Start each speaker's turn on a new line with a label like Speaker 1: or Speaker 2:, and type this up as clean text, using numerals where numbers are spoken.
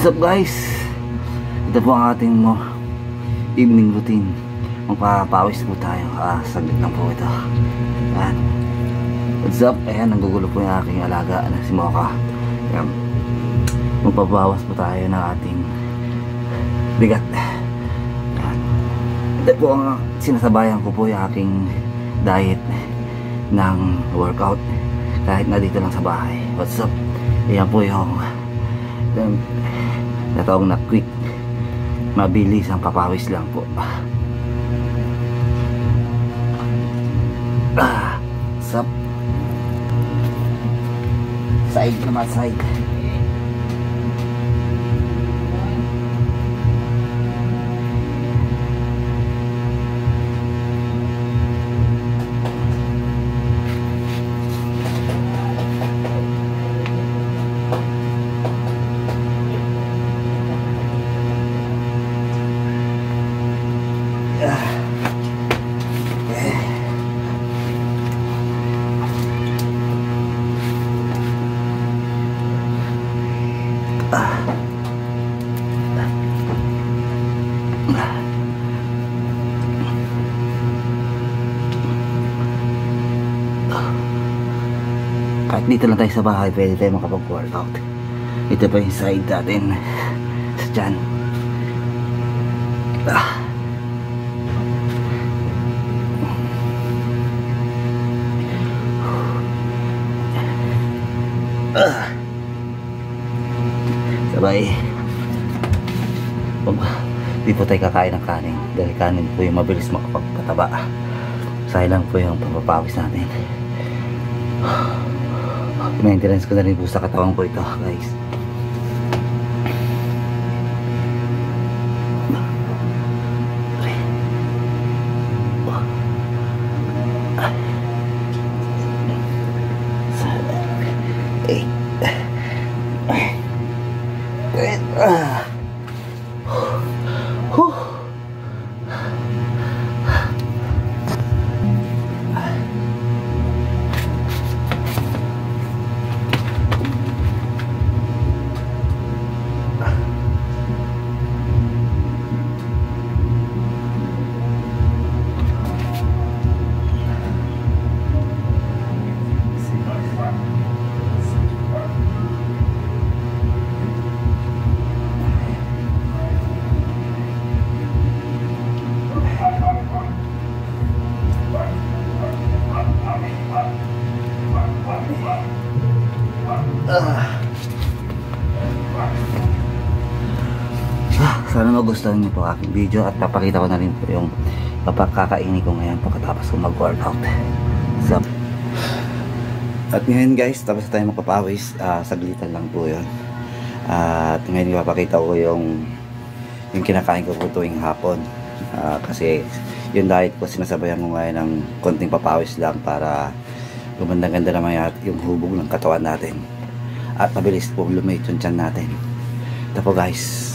Speaker 1: What's up guys? Ito po ang ating evening routine. Magpapawis po tayo. Saglit lang po ito. Ayan. What's up? Ayan, nanggugulo po yung aking alaga na si Mocha. Ayan. Magpabawas po tayo ng ating bigat. Ayan. Ito po ang sinasabayan ko po yung aking diet ng workout kahit na dito lang sa bahay. What's up? Ayan po yung natawag na quick, mabilis ang papawis lang po. What's up? Side naman, side. Kahit dito lang tayo sa bahay, pwede tayo makapag-workout. Ito pa yung side natin sa tiyan. Sabay. Di po tayo kakain ng kanin dahil kanin po yung mabilis makapagpataba. Sayang po yung papapawis natin. Maintenance ko na rin po sa katawan ko ito guys. Sana magustuhan niyo po aking video at papakita ko na rin po yung papakakainin ko ngayon pagkatapos ko mag-workout. So, at ngayon guys, tapos tayo magpapawis, saglitan lang po yun. At ngayon ipapakita ko yung kinakain ko po tuwing hapon. Kasi yung diet ko sinasabayan ko ngayon ng konting papawis lang para gumanda-ganda naman yung hubog ng katawan natin at mabilis po lumit yung tiyan natin. Ito po guys.